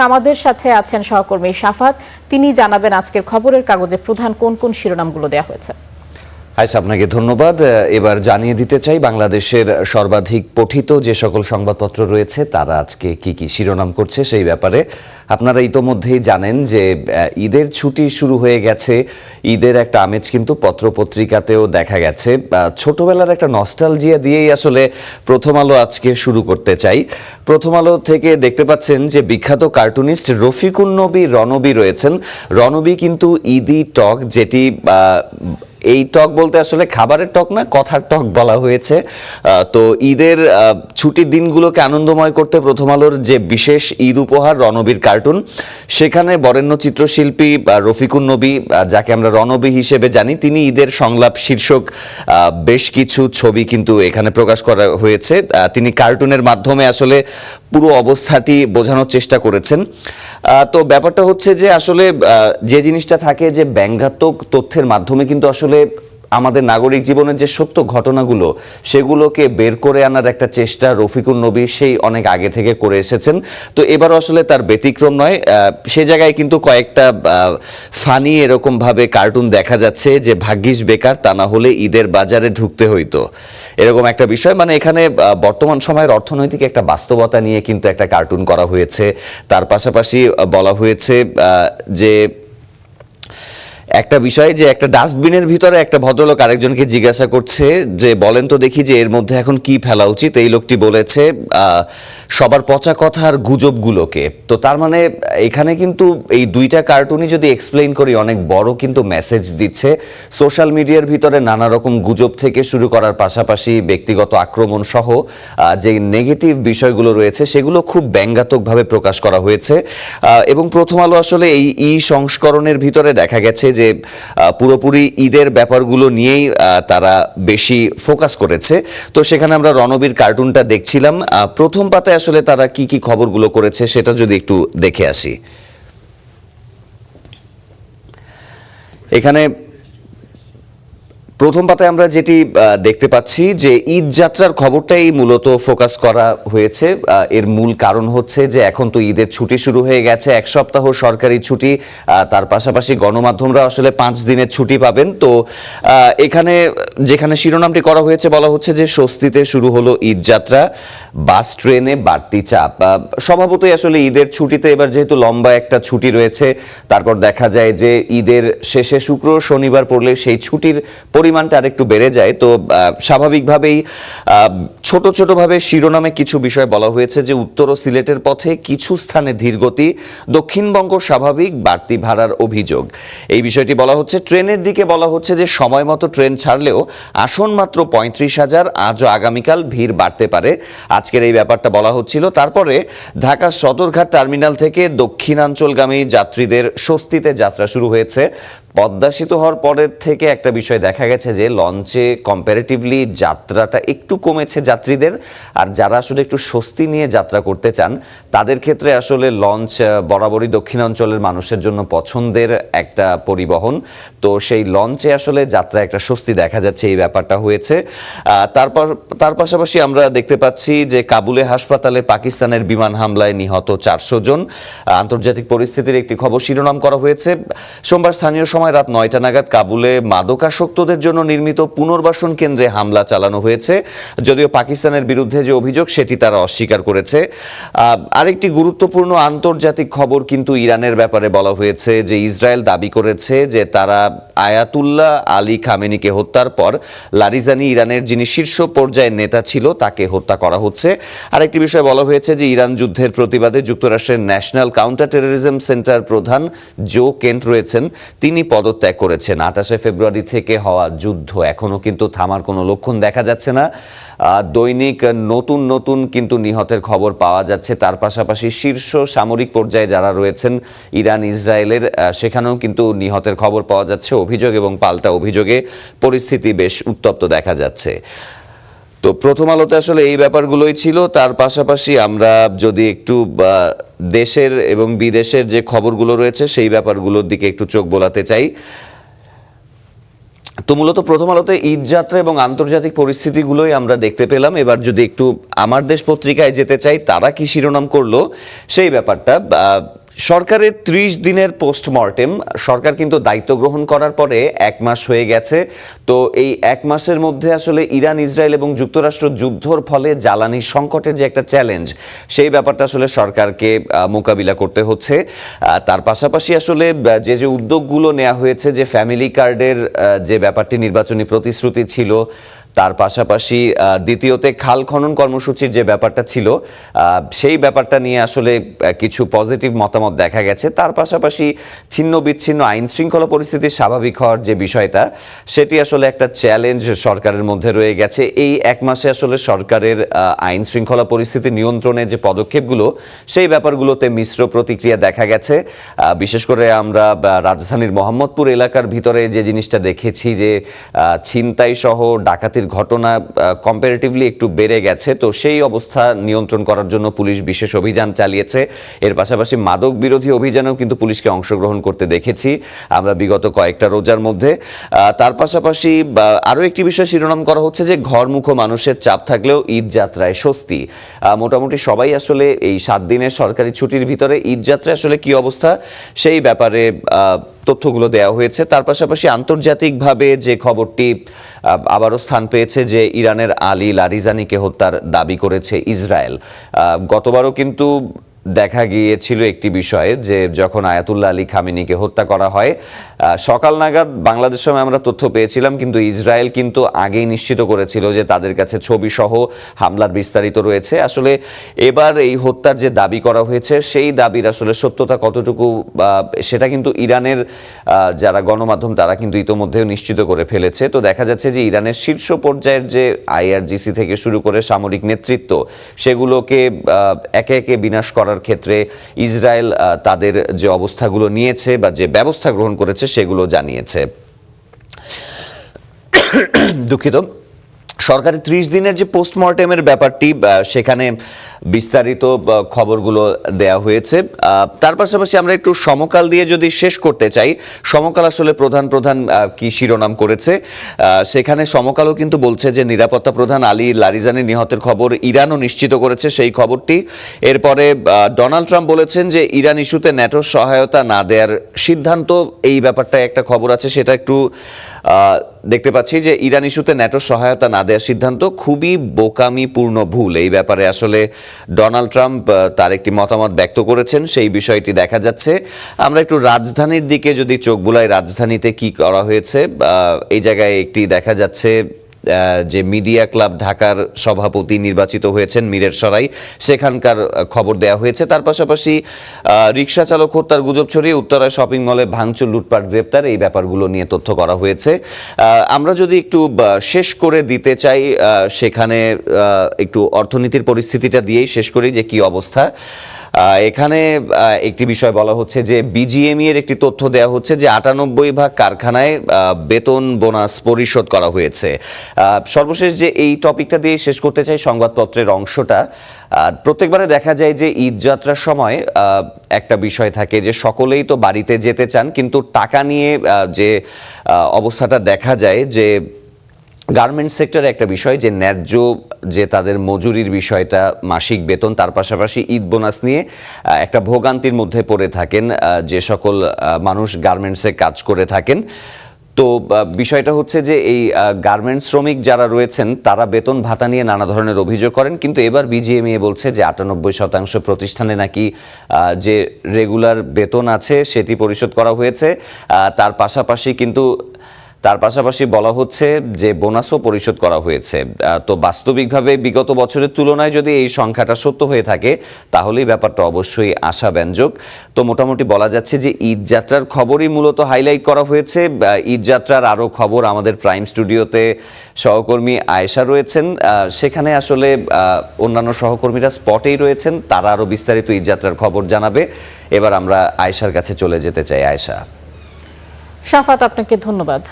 আমাদের সাথে আছেন সহকর্মী শাফাত, তিনি জানাবেন আজকের খবরের কাগজে প্রধান কোন কোন শিরোনামগুলো দেওয়া হয়েছে। আপনাকে ধন্যবাদ। এবার জানিয়ে দিতে চাই বাংলাদেশের সর্বাধিক পঠিত যে সকল সংবাদপত্র রয়েছে তারা আজকে কি কি শিরোনাম করছে সেই ব্যাপারে। আপনারা ইতোমধ্যেই জানেন যে ঈদের ছুটি শুরু হয়ে গেছে, ঈদের একটা আমেজ কিন্তু পত্রপত্রিকাতেও দেখা গেছে। ছোটবেলার একটা নস্টালজিয়া দিয়েই আসলে প্রথম আলো আজকে শুরু করতে চাই। প্রথম আলো থেকে দেখতে পাচ্ছেন যে বিখ্যাত কার্টুনিস্ট রফিকুন নবী রণবী রয়েছেন। রণবী কিন্তু ঈদি টক, যেটি এই টক বলতে আসলে খাবারের টক না, কথার টক বলা হয়েছে। তো ঈদের ছুটির দিনগুলোকে আনন্দময় করতে প্রথম আলোর যে বিশেষ ঈদ উপহার রণবীর কার্টুন, সেখানে বরেণ্য চিত্রশিল্পী রফিকুন নবী, যাকে আমরা রণবী হিসেবে জানি, তিনি ঈদের সংলাপ শীর্ষক বেশ কিছু ছবি কিন্তু এখানে প্রকাশ করা হয়েছে। তিনি কার্টুনের মাধ্যমে আসলে পুরো অবস্থাটি বোঝানোর চেষ্টা করেছেন। তো ব্যাপারটা হচ্ছে যে আসলে যে জিনিসটা থাকে যে ব্যঙ্গাত্মক তথ্যের মাধ্যমে কিন্তু আসলে আমাদের নাগরিক জীবনের যে সত্য ঘটনাগুলো সেগুলোকে বের করে আনার একটা চেষ্টা রফিকুন নবী সেই অনেক আগে থেকে করে এসেছেন। তো এবারও আসলে তার ব্যতিক্রম নয়। সে জায়গায় কিন্তু কয়েকটা ফানি এরকমভাবে কার্টুন দেখা যাচ্ছে যে ভাগ্যিস বেকার, তা না হলে ঈদের বাজারে ঢুকতে হইতো, এরকম একটা বিষয়। মানে এখানে বর্তমান সময়ের অর্থনৈতিক একটা বাস্তবতা নিয়ে কিন্তু একটা কার্টুন করা হয়েছে। তার পাশাপাশি বলা হয়েছে যে একটা বিষয় যে একটা ডাস্টবিনের ভিতরে একটা ভদ্রলোক আরেকজনকে জিজ্ঞাসা করছে যে বলেন তো দেখি যে এর মধ্যে এখন কি ফেলা উচিত। এই লোকটি বলেছে সবার পচা কথা আর গুজবগুলোকে। তো তার মানে এখানে কিন্তু এই দুইটা কার্টুনই যদি এক্সপ্লেইন করি অনেক বড় কিন্তু মেসেজ দিচ্ছে। সোশ্যাল মিডিয়ার ভিতরে নানা রকম গুজব থেকে শুরু করার পাশাপাশি ব্যক্তিগত আক্রমণ সহ যে নেগেটিভ বিষয়গুলো রয়েছে সেগুলো খুব ব্যঙ্গাত্মকভাবে প্রকাশ করা হয়েছে। এবং প্রথম আলো আসলে এই সংস্করণের ভিতরে দেখা গেছে যে পুরোপুরি ঈদের ব্যাপারগুলো নিয়েই তারা বেশি ফোকাস করেছে। তো সেখানে আমরা রণবীর কার্টুনটা দেখছিলাম। প্রথম পাতায় আসলে তারা কি কি খবরগুলো করেছে সেটা যদি একটু দেখে আসি। এখানে প্রথম পাতায় আমরা যেটি দেখতে পাচ্ছি যে ঈদ যাত্রার খবরটাই মূলত ফোকাস করা হয়েছে। এর মূল কারণ হচ্ছে যে এখন তো ঈদের ছুটি শুরু হয়ে গেছে, এক সপ্তাহ সরকারি ছুটি, তার পাশাপাশি গণমাধ্যমরা আসলে 5 দিনের ছুটি পাবেন। তো এখানে যেখানে শিরোনামটি করা হয়েছে বলা হচ্ছে যে স্বস্তিতে শুরু হলো ঈদ যাত্রা, বাস ট্রেনে বাড়তি চাপ। স্বভাবতই আসলে ঈদের ছুটিতে এবার যেহেতু লম্বা একটা ছুটি রয়েছে, তারপর দেখা যায় যে ঈদের শেষে শুক্র শনিবার পড়লে সেই ছুটির পরিমাণটা আরেকটু বেড়ে যায়। তো স্বাভাবিকভাবেই ছোট ছোটভাবে শিরোনামে কিছু বিষয় বলা হয়েছে যে উত্তর ও সিলেটের পথে কিছু স্থানে ধীরগতি, দক্ষিণবঙ্গ স্বাভাবিক, বাড়তি ভাড়ার অভিযোগ। এই বিষয়টি বলা হচ্ছে। ট্রেনের দিকে বলা হচ্ছে যে সময় মতো ট্রেন ছাড়লেও আসন মাত্র 35,000, আজও আগামীকাল ভিড় বাড়তে পারে, আজকের এই ব্যাপারটা বলা হচ্ছিল। তারপরে ঢাকা সদরঘাট টার্মিনাল থেকে দক্ষিণাঞ্চলগামী যাত্রীদের স্বস্তিতে যাত্রা শুরু হয়েছে। পদ্মা সেতু হওয়ার পরের থেকে একটা বিষয় দেখা গেছে যে লঞ্চে কম্পারেটিভলি যাত্রাটা একটু কমেছে যাত্রীদের। আর যারা আসলে একটু স্বস্তি নিয়ে যাত্রা করতে চান তাদের ক্ষেত্রে আসলে লঞ্চ বরাবরই দক্ষিণাঞ্চলের মানুষের জন্য পছন্দের একটা পরিবহন। তো সেই লঞ্চে আসলে যাত্রা একটা স্বস্তি দেখা যাচ্ছে, এই ব্যাপারটা হয়েছে। তার পাশাপাশি আমরা দেখতে পাচ্ছি যে কাবুলে হাসপাতালে পাকিস্তানের বিমান হামলায় নিহত 400 জন। আন্তর্জাতিক পরিস্থিতির একটি খবর শিরোনাম করা হয়েছে। সোমবার স্থানীয় সময় রাত 9টা নাগাদ কাবুলে মাদকাসক্তদের জন্য নির্মিত পুনর্বাসন কেন্দ্রে হামলা চালানো হয়েছে। যদিও পাকিস্তানের বিরুদ্ধে যে অভিযোগ সেটি তারা অস্বীকার করেছে। আরেকটি গুরুত্বপূর্ণ আন্তর্জাতিক খবর কিন্তু ইরানের ব্যাপারে বলা হয়েছে যে ইসরায়েল দাবি করেছে যে তারা আয়াতুল্লাহ আলী খামেনিকে হত্যার পর লারিজানি, ইরানের যিনি শীর্ষ পর্যায়ের নেতা ছিল, তাকে হত্যা করা হচ্ছে। আরেকটি বিষয় বলা হয়েছে যে ইরান যুদ্ধের প্রতিবাদে যুক্তরাষ্ট্রের ন্যাশনাল কাউন্টার টেরোরিজম সেন্টার প্রধান জো কেন্ট রয়েছেন, তিনি পদত্যাগ করেছেন। 28 ফেব্রুয়ারি থেকে হওয়া যুদ্ধ এখনো কিন্তু থামার কোনো লক্ষণ দেখা যাচ্ছে না। দৈনিক নতুন নতুন কিন্তু নিহতের খবর পাওয়া যাচ্ছে। তার পাশাপাশি শীর্ষ সামরিক পর্যায়ে যারা রয়েছেন ইরান ইসরায়েলের, সেখানেও কিন্তু নিহতের খবর পাওয়া যাচ্ছে। অভিযোগ এবং পাল্টা অভিযোগে পরিস্থিতি বেশ উত্তপ্ত দেখা যাচ্ছে। তো প্রথম আলোতে আসলে এই ব্যাপারগুলোই ছিল। তার পাশাপাশি আমরা যদি একটু দেশের এবং বিদেশের যে খবরগুলো রয়েছে সেই ব্যাপারগুলোর দিকে একটু চোখ বোলাতে চাই। তো মূলত প্রথম আলোতে ঈদ যাত্রা এবং আন্তর্জাতিক পরিস্থিতিগুলোই আমরা দেখতে পেলাম। এবার যদি একটু আমার দেশ পত্রিকায় যেতে চাই, তারা কি শিরোনাম করলো সেই ব্যাপারটা। সরকারের ৩০ দিনের পোস্টমর্টেম সরকার কিন্তু দায়িত্ব গ্রহণ করার পরে ১ মাস হয়ে গেছে। তো এই ১ মাসের মধ্যে আসলে ইরান, ইসরায়েল এবং যুক্তরাষ্ট্র যুদ্ধর ফলে জ্বালানি সংকটের যে একটা চ্যালেঞ্জ, সেই ব্যাপারটা আসলে সরকারকে মোকাবিলা করতে হচ্ছে। তার পাশাপাশি আসলে যে উদ্যোগগুলো নেওয়া হয়েছে, যে ফ্যামিলি কার্ডের যে ব্যাপারটি নির্বাচনী প্রতিশ্রুতি ছিল, তার পাশাপাশি দ্বিতীয়তে খাল খনন কর্মসূচির যে ব্যাপারটা ছিল, সেই ব্যাপারটা নিয়ে আসলে কিছু পজিটিভ মতামত দেখা গেছে। তার পাশাপাশি ছিন্ন বিচ্ছিন্ন আইন শৃঙ্খলা পরিস্থিতি স্বাভাবিক হওয়ার যে বিষয়টা, সেটি আসলে একটা চ্যালেঞ্জ সরকারের মধ্যে রয়ে গেছে। এই ১ মাসে আসলে সরকারের আইন শৃঙ্খলা পরিস্থিতি নিয়ন্ত্রণে যে পদক্ষেপগুলো, সেই ব্যাপারগুলোতে মিশ্র প্রতিক্রিয়া দেখা গেছে। বিশেষ করে আমরা রাজধানীর মোহাম্মদপুর এলাকার ভিতরে যে জিনিসটা দেখেছি, যে ছিনতাই সহ ডাকাতির ঘটনা কম্পারেটিভলি একটু বেড়ে গেছে। তো সেই অবস্থা নিয়ন্ত্রণ করার জন্য পুলিশ বিশেষ অভিযান চালিয়েছে। এর পাশাপাশি মাদক বিরোধী অভিযানেও কিন্তু পুলিশকে অংশগ্রহণ করতে দেখেছি আমরা বিগত কয়েকটা রোজার মধ্যে। তার পাশাপাশি আরও একটি বিষয় শিরোনাম করা হচ্ছে যে ঘরমুখো মানুষের চাপ থাকলেও ঈদ যাত্রায় স্বস্তি। মোটামুটি সবাই আসলে এই ৭ দিনের সরকারি ছুটির ভিতরে ঈদ যাত্রায় আসলে কি অবস্থা, সেই ব্যাপারে তথ্যগুলো দেওয়া হয়েছে। তার পাশাপাশি আন্তর্জাতিকভাবে যে খবরটি আবারও স্থান পেয়েছে, যে ইরানের আলী লারিজানিকে হত্যার দাবি করেছে ইসরায়েল। গতবারও কিন্তু দেখা গিয়েছিল একটি বিষয়ে, যে যখন আয়াতুল্লাহ আলী খামেনিকে হত্যা করা হয়, সকাল নাগাদ বাংলাদেশ সময় আমরা তথ্য পেয়েছিলাম, কিন্তু ইসরায়েল কিন্তু আগেই নিশ্চিত করেছিল যে তাদের কাছে ছবি সহ হামলার বিস্তারিত রয়েছে। আসলে এবার এই হত্যার যে দাবি করা হয়েছে, সেই দাবির আসলে সত্যতা কতটুকু, সেটা কিন্তু ইরানের যারা গণমাধ্যম, তারা কিন্তু ইতোমধ্যেও নিশ্চিত করে ফেলেছে। তো দেখা যাচ্ছে যে ইরানের শীর্ষ পর্যায়ের যে IRGC থেকে শুরু করে সামরিক নেতৃত্ব, সেগুলোকে একে একে বিনাশ করার ক্ষেত্রে ইসরায়েল তাদের যে অবস্থাগুলো নিয়েছে বা যে ব্যবস্থা গ্রহণ করেছে, সেগুলো জানিয়েছে। দুঃখিত। সরকারের ৩০ দিনের যে পোস্টমর্টেমের ব্যাপারটি, সেখানে বিস্তারিত খবরগুলো দেয়া হয়েছে। তার পাশাপাশি আমরা একটু সমকাল দিয়ে যদি শেষ করতে চাই, সমকাল আসলে প্রধান কি শিরোনাম করেছে, সেখানে সমকালও কিন্তু বলছে যে নিরাপত্তা প্রধান আলী লারিজানি নিহতের খবর ইরানও নিশ্চিত করেছে সেই খবরটি। এরপরে ডোনাল্ড ট্রাম্প বলেছেন যে ইরান ইস্যুতে ন্যাটোর সহায়তা না দেওয়ার সিদ্ধান্ত, এই ব্যাপারটা একটা খবর আছে, সেটা একটু দেখতে পাচ্ছি, যে ইরান ইস্যুতে ন্যাটোর সহায়তা না দেওয়ার সিদ্ধান্ত খুবই বোকামিপূর্ণ ভুল। এই ব্যাপারে আসলে ডোনাল্ড ট্রাম্প তার একটি মতামত ব্যক্ত করেছেন, সেই বিষয়টি দেখা যাচ্ছে। আমরা একটু রাজধানীর দিকে যদি চোখ বুলাই, রাজধানীতে কি করা হয়েছে, এই জায়গায় একটি দেখা যাচ্ছে যে মিডিয়া ক্লাব ঢাকার সভাপতি নির্বাচিত হয়েছেন মীরের সরাই, সেখানকার খবর দেওয়া হয়েছে। তার পাশাপাশি রিকশা চালক হত্যার গুজব ছড়িয়ে উত্তরায় শপিং মলে ভাঙচুর, লুটপাট, গ্রেপ্তার, এই ব্যাপারগুলো নিয়ে তথ্য করা হয়েছে। আমরা যদি একটু শেষ করে দিতে চাই, সেখানে একটু অর্থনীতির পরিস্থিতিটা দিয়েই শেষ করি, যে কি অবস্থা। এখানে একটি বিষয় বলা হচ্ছে যে BGME এর একটি তথ্য দেওয়া হচ্ছে যে 98 ভাগ কারখানায় বেতন বোনাস পরিশোধ করা হয়েছে। সর্বশেষ যে এই টপিকটা দিয়ে শেষ করতে চাই, সংবাদপত্রের অংশটা, প্রত্যেকবারে দেখা যায় যে ঈদ যাত্রার সময় একটা বিষয় থাকে, যে সকলেই তো বাড়িতে যেতে চান, কিন্তু টাকা নিয়ে যে অবস্থাটা দেখা যায়, যে গার্মেন্টস সেক্টরে একটা বিষয়, যে ন্যায্য যে তাদের মজুরির বিষয়টা, মাসিক বেতন, তার পাশাপাশি ঈদ বোনাস নিয়ে একটা ভোগান্তির মধ্যে পড়ে থাকেন যে সকল মানুষ গার্মেন্টসে কাজ করে থাকেন। তো বিষয়টা হচ্ছে যে এই গার্মেন্টস শ্রমিক যারা রয়েছেন, তারা বেতন ভাতা নিয়ে নানা ধরনের অভিযোগ করেন, কিন্তু এবার BGME বলছে যে 98% প্রতিষ্ঠানে নাকি যে রেগুলার বেতন আছে সেটি পরিশোধ করা হয়েছে। তার পাশাপাশি বলা হচ্ছে যে বোনাসও পরিশোধ করা হয়েছে। তো বাস্তবিকভাবে বিগত বছরের তুলনায় যদি এই সংখ্যাটা সত্য হয়ে থাকে, তাহলেই ব্যাপারটা অবশ্যই আশাব্যঞ্জক। তো মোটামুটি বলা যাচ্ছে যে ঈদ যাত্রার খবরই মূলত হাইলাইট করা হয়েছে। ঈদ যাত্রার আরও খবর আমাদের প্রাইম স্টুডিওতে সহকর্মী আয়েশা রয়েছেন, সেখানে আসলে অন্যান্য সহকর্মীরা স্পটেই রয়েছেন, তারা আরও বিস্তারিত ঈদ যাত্রার খবর জানাবে। এবার আমরা আয়েশার কাছে চলে যেতে চাই। আয়েশা। শাফাত, আপনাকে ধন্যবাদ।